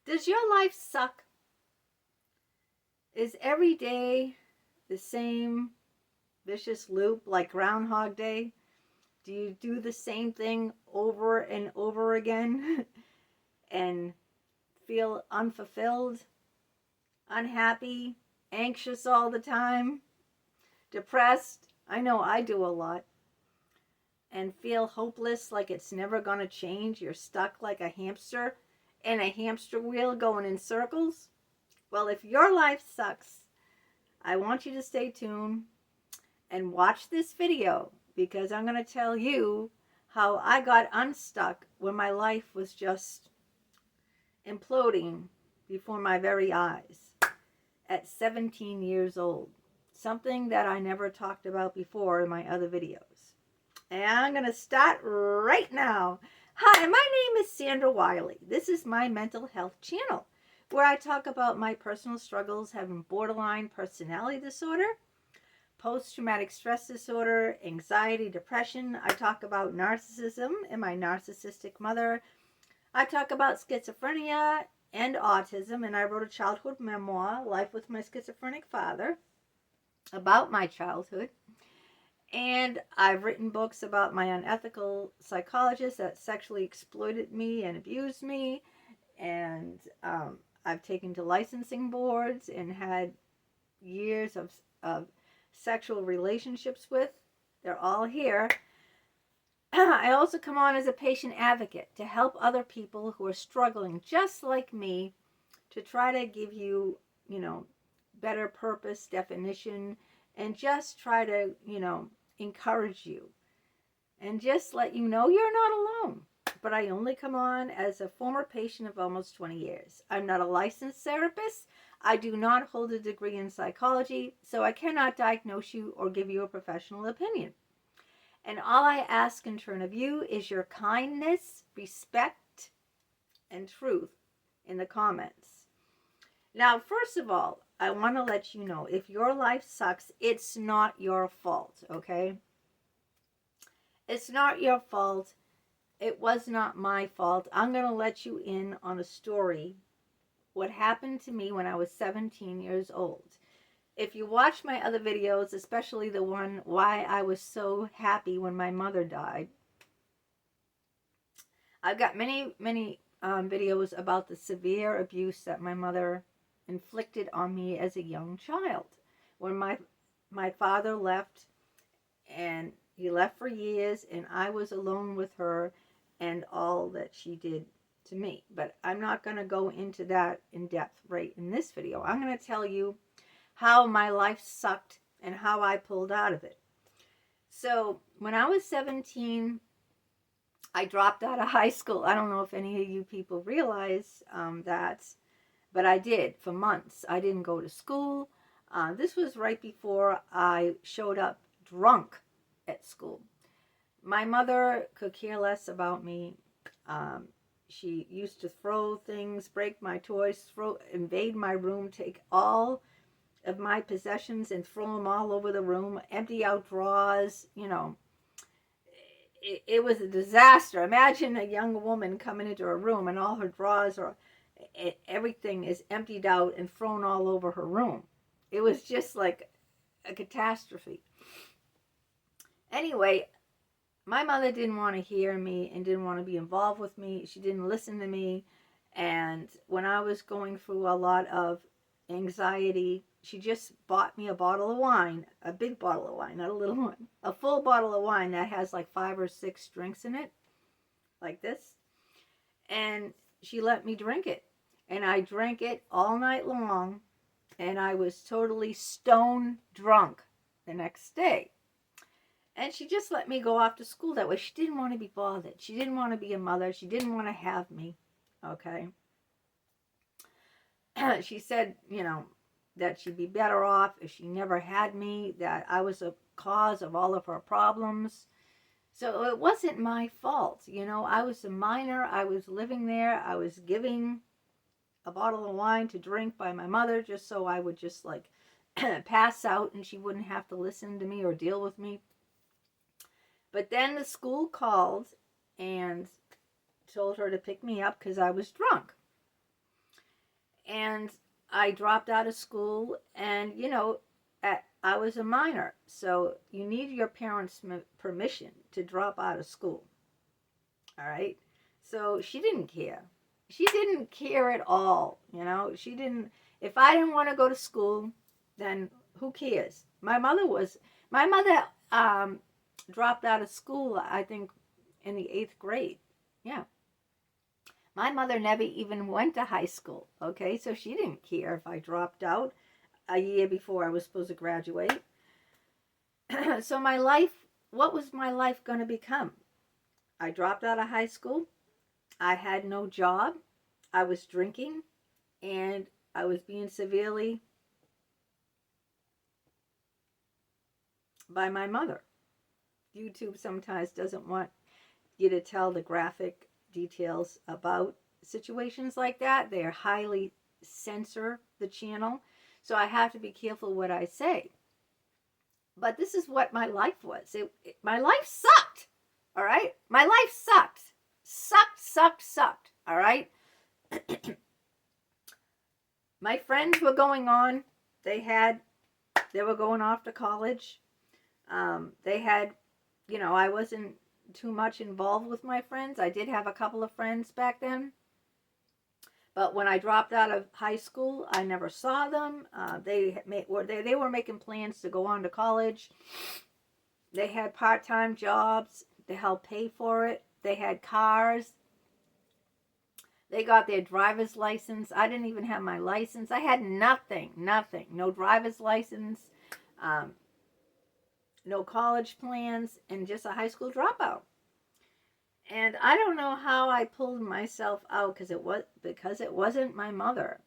Does your life suck? Is every day the same vicious loop like Groundhog Day? Do you do the same thing over and over again and feel unfulfilled, unhappy, anxious all the time, depressed? I know I do a lot. And feel hopeless, like it's never going to change. You're stuck like a hamster in a hamster wheel going in circles. Well, if your life sucks, I want you to stay tuned and watch this video, because I'm going to tell you how I got unstuck when my life was just imploding before my very eyes at 17 years old. Something that I never talked about before in my other videos. And I'm going to start right now. Hi, my name is Sandra Wyllie. This is my mental health channel, where I talk about my personal struggles having borderline personality disorder, post-traumatic stress disorder, anxiety, depression. I talk about narcissism and my narcissistic mother. I talk about schizophrenia and autism, and I wrote a childhood memoir, Life with My Schizophrenic Father, about my childhood. And I've written books about my unethical psychologist that sexually exploited me and abused me. And I've taken to licensing boards and had years of sexual relationships with. They're all here. I also come on as a patient advocate to help other people who are struggling just like me, to try to give you, better purpose, definition, and just try to, encourage you and just let you know you're not alone. But I only come on as a former patient of almost 20 years. I'm not a licensed therapist. I do not hold a degree in psychology, so I cannot diagnose you or give you a professional opinion. And all I ask in turn of you is your kindness, respect, and truth in the comments. Now, first of all, I want to let you know, if your life sucks, it's not your fault, okay? It's not your fault. It was not my fault. I'm going to let you in on a story, what happened to me when I was 17 years old. If you watch my other videos, especially the one, why I was so happy when my mother died, I've got many videos about the severe abuse that my mother inflicted on me as a young child. When my father left, and he left for years, and I was alone with her and all that she did to me. But I'm not going to go into that in depth right in this video. I'm going to tell you how my life sucked and how I pulled out of it. So when I was 17, I dropped out of high school. I don't know if any of you people realize that, but I did for months. I didn't go to school. This was right before I showed up drunk at school. My mother could care less about me. She used to throw things, break my toys, invade my room, take all of my possessions and throw them all over the room, empty out drawers. It was a disaster. Imagine a young woman coming into a room and all her drawers everything is emptied out and thrown all over her room. It was just like a catastrophe. Anyway, my mother didn't want to hear me and didn't want to be involved with me. She didn't listen to me. And when I was going through a lot of anxiety, she just bought me a bottle of wine, a big bottle of wine, not a little one, a full bottle of wine that has like 5 or 6 drinks in it, like this. And she let me drink it. And I drank it all night long. And I was totally stone drunk the next day. And she just let me go off to school that way. She didn't want to be bothered. She didn't want to be a mother. She didn't want to have me. Okay. She said, that she'd be better off if she never had me, that I was a cause of all of her problems. So it wasn't my fault. I was a minor. I was living there. I was giving a bottle of wine to drink by my mother just so I would just like pass out and she wouldn't have to listen to me or deal with me. But then the school called and told her to pick me up because I was drunk. And I dropped out of school, and, you know, I was a minor. So you need your parents' permission to drop out of school. All right. So she didn't care. She didn't care at all. You know, she didn't, if I didn't want to go to school, then who cares? My mother dropped out of school, I think, in the 8th grade. Yeah. My mother never even went to high school. Okay. So she didn't care if I dropped out a year before I was supposed to graduate. So my life, what was my life going to become? I dropped out of high school. I had no job. I was drinking, and I was being severely by my mother. YouTube sometimes doesn't want you to tell the graphic details about situations like that. They highly censor the channel. So I have to be careful what I say. But this is what my life was. My life sucked. All right? My life sucked. Sucked. All right? My friends were going on. They were going off to college. They had, you know, I wasn't too much involved with my friends. I did have a couple of friends back then. But when I dropped out of high school, I never saw them. They were making plans to go on to college. They had part-time jobs to help pay for it. They had cars. They got their driver's license. I didn't even have my license. I had nothing. No driver's license, no college plans, and just a high school dropout. And I don't know how I pulled myself out, because it wasn't my mother.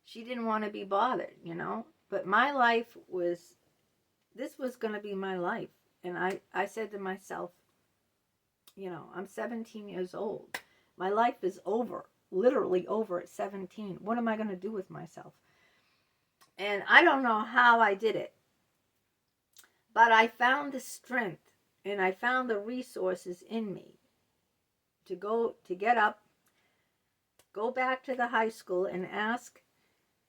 She didn't want to be bothered, you know. But my life this was going to be my life. And I said to myself, you know, I'm 17 years old. My life is over, literally over at 17. What am I going to do with myself? And I don't know how I did it. But I found the strength. And I found the resources in me to get up, go back to the high school and ask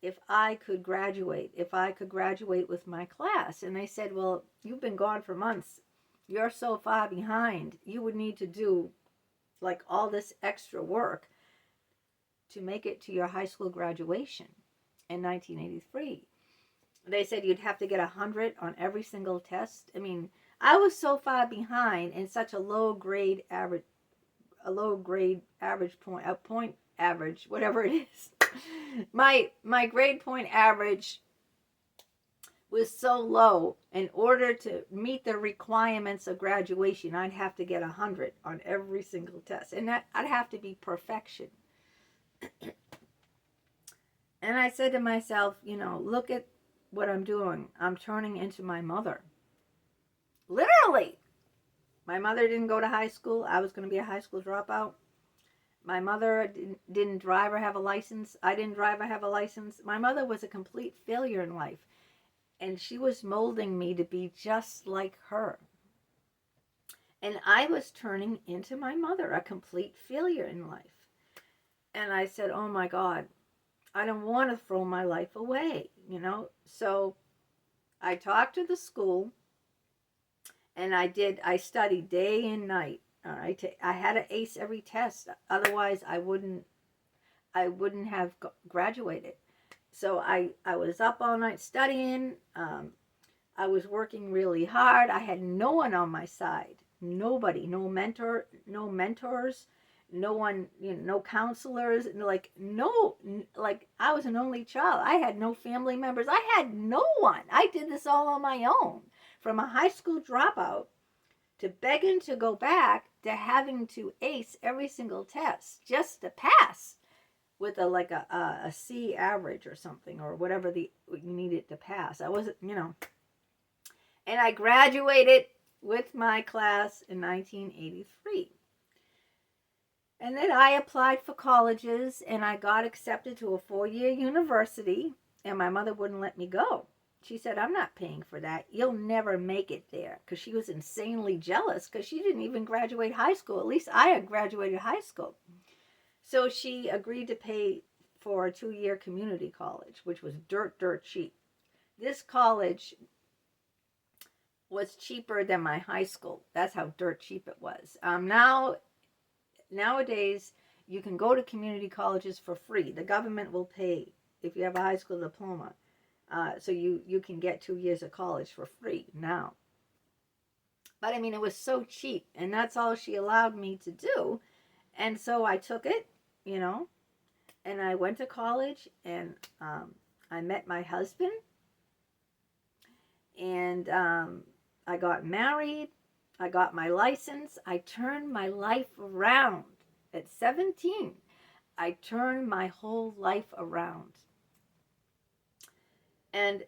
if I could graduate with my class. And they said, well, you've been gone for months. You're so far behind. You would need to do like all this extra work to make it to your high school graduation in 1983. They said you'd have to get 100 on every single test. I mean, I was so far behind in such a low grade average point average, whatever it is. My grade point average was so low. In order to meet the requirements of graduation, I'd have to get 100 on every single test. And I'd have to be perfection. And I said to myself, you know, look at what I'm doing. I'm turning into my mother. Literally. My mother didn't go to high school. I was going to be a high school dropout. My mother didn't drive or have a license. I didn't drive or have a license. My mother was a complete failure in life. And she was molding me to be just like her. And I was turning into my mother, a complete failure in life. And I said, oh my God, I don't want to throw my life away, you know. So I talked to the school. And I studied day and night. All right, I had to ace every test, otherwise I wouldn't have graduated. So I was up all night studying. I was working really hard. I had no one on my side. Nobody, no mentors, no one, you know, no counselors. Like I was an only child. I had no family members. I had no one. I did this all on my own. From a high school dropout to begging to go back to having to ace every single test just to pass with a C average or something, or whatever you needed to pass. I wasn't, you know. And I graduated with my class in 1983. And then I applied for colleges, and I got accepted to a 4-year university, and my mother wouldn't let me go. She said, I'm not paying for that. You'll never make it there. Because she was insanely jealous, because she didn't even graduate high school. At least I had graduated high school. So she agreed to pay for a 2-year community college, which was dirt cheap. This college was cheaper than my high school. That's how dirt cheap it was. Nowadays, you can go to community colleges for free. The government will pay if you have a high school diploma. So you can get 2 years of college for free now. But I mean, it was so cheap, and that's all she allowed me to do. And so I took it, you know, and I went to college, and I met my husband, and I got married. I got my license. I turned my life around at 17. I turned my whole life around. And,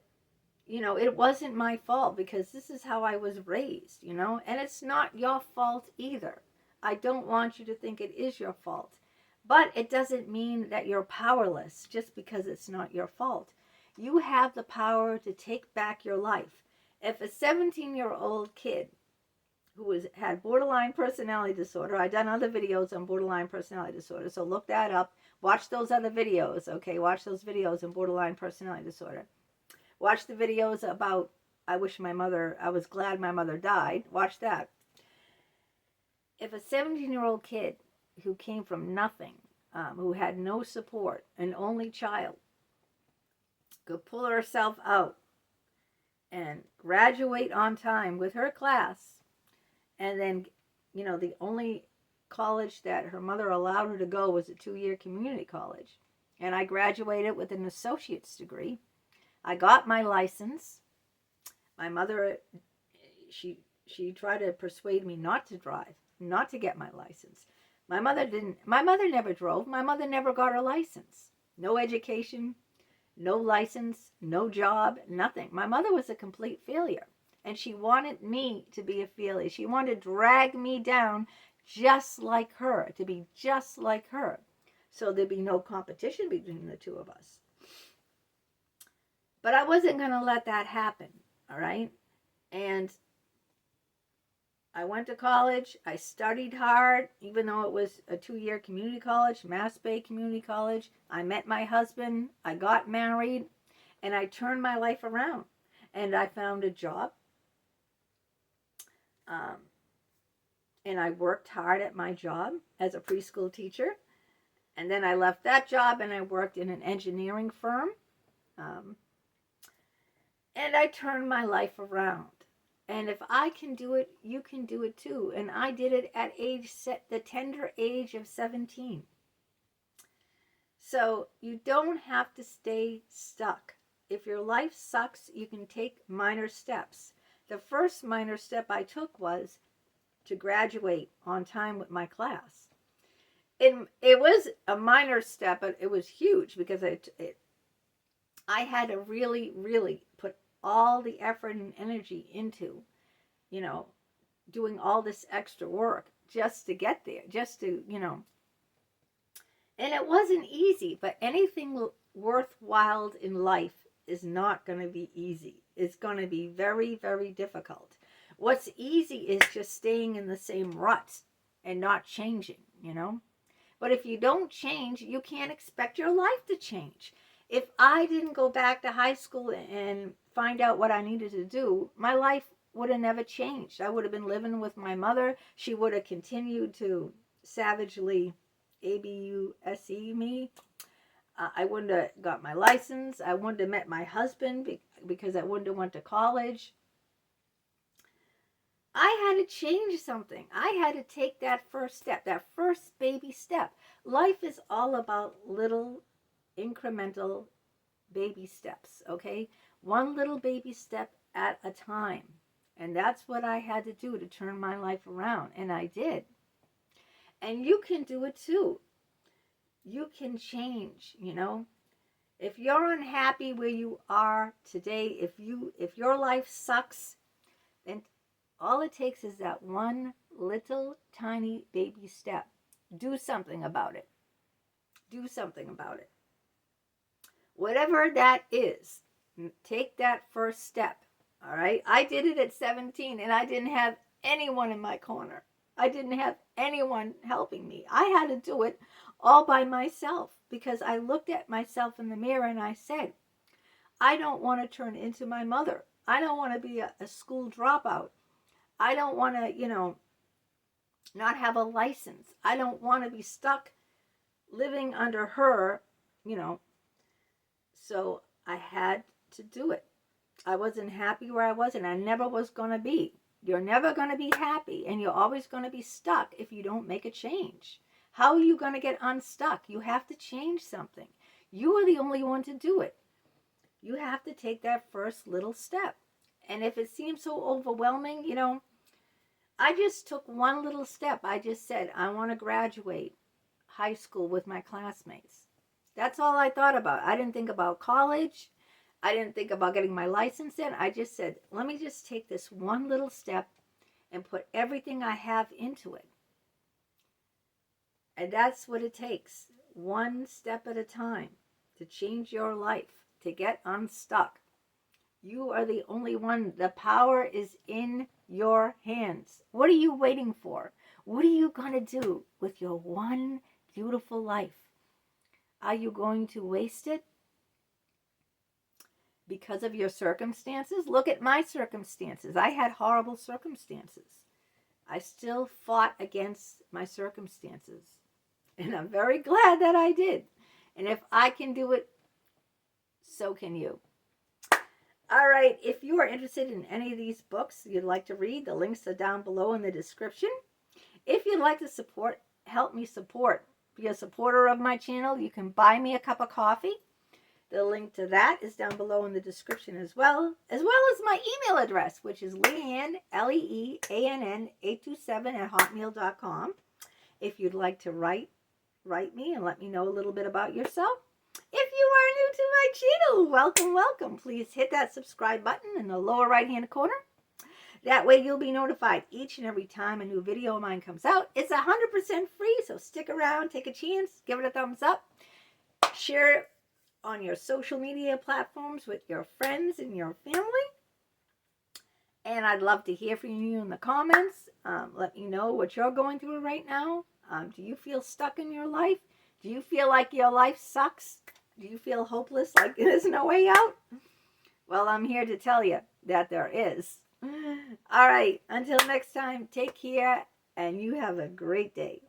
you know, it wasn't my fault, because this is how I was raised, you know, and it's not your fault either. I don't want you to think it is your fault, but it doesn't mean that you're powerless just because it's not your fault. You have the power to take back your life. If a 17-year-old kid who had borderline personality disorder, I've done other videos on borderline personality disorder, so look that up. Watch those other videos, okay? Watch those videos on borderline personality disorder. Watch the videos about, I was glad my mother died. Watch that. If a 17-year-old kid who came from nothing, who had no support, an only child, could pull herself out and graduate on time with her class, and then, you know, the only college that her mother allowed her to go was a 2-year community college. And I graduated with an associate's degree. I got my license. My mother, she tried to persuade me not to drive, not to get my license. My mother never drove. My mother never got her license. No education, no license, no job, nothing. My mother was a complete failure, and she wanted me to be a failure. She wanted to drag me down just like her, to be just like her, so there'd be no competition between the two of us. But I wasn't going to let that happen, all right? And I went to college. I studied hard, even though it was a 2-year community college, Mass Bay Community College. I met my husband. I got married, and I turned my life around. And I found a job. And I worked hard at my job as a preschool teacher. And then I left that job, and I worked in an engineering firm. And I turned my life around. And if I can do it, you can do it too. And I did it at the tender age of 17. So you don't have to stay stuck. If your life sucks, you can take minor steps. The first minor step I took was to graduate on time with my class. It was a minor step, but it was huge, because I had to really, really put all the effort and energy into, you know, doing all this extra work just to get there, just to, you know. And it wasn't easy, but anything worthwhile in life is not going to be easy. It's going to be very, very difficult. What's easy is just staying in the same rut and not changing, you know. But if you don't change, you can't expect your life to change. If I didn't go back to high school and find out what I needed to do, my life would have never changed. I would have been living with my mother. She would have continued to savagely abuse me. I wouldn't have got my license. I wouldn't have met my husband because I wouldn't have went to college. I had to change something. I had to take that first step, that first baby step. Life is all about little incremental baby steps, okay? One little baby step at a time. And that's what I had to do to turn my life around. And I did. And you can do it too. You can change, you know. If you're unhappy where you are today, if your life sucks, then all it takes is that one little tiny baby step. Do something about it. Do something about it. Whatever that is, take that first step, all right? I did it at 17, and I didn't have anyone in my corner. I didn't have anyone helping me. I had to do it all by myself because I looked at myself in the mirror and I said, I don't want to turn into my mother. I don't want to be a school dropout. I don't want to, not have a license. I don't want to be stuck living under her, So I had to do it. I wasn't happy where I was, and I never was going to be. You're never going to be happy, and you're always going to be stuck if you don't make a change. How are you going to get unstuck? You have to change something. You are the only one to do it. You have to take that first little step. And if it seems so overwhelming, I just took one little step. I just said, I want to graduate high school with my classmates. That's all I thought about. I didn't think about college. I didn't think about getting my license in. I just said, let me just take this one little step and put everything I have into it. And that's what it takes. One step at a time to change your life, to get unstuck. You are the only one. The power is in your hands. What are you waiting for? What are you going to do with your one beautiful life? Are you going to waste it because of your circumstances? Look at my circumstances. I had horrible circumstances. I still fought against my circumstances. And I'm very glad that I did. And if I can do it, so can you. All right, if you are interested in any of these books you'd like to read, the links are down below in the description. If you'd like to help me support, be a supporter of my channel, you can buy me a cup of coffee. The link to that is down below in the description as well as my email address, which is Leanne, Leann 827 @hotmail.com. If you'd like to write me and let me know a little bit about yourself. If you are new to my channel, welcome, welcome. Please hit that subscribe button in the lower right-hand corner. That way you'll be notified each and every time a new video of mine comes out. It's 100% free, so stick around, take a chance, give it a thumbs up. Share it on your social media platforms with your friends and your family. And I'd love to hear from you in the comments. Let me know what you're going through right now. Do you feel stuck in your life? Do you feel like your life sucks? Do you feel hopeless, like there's no way out? Well, I'm here to tell you that there is. All right, until next time, take care, and you have a great day.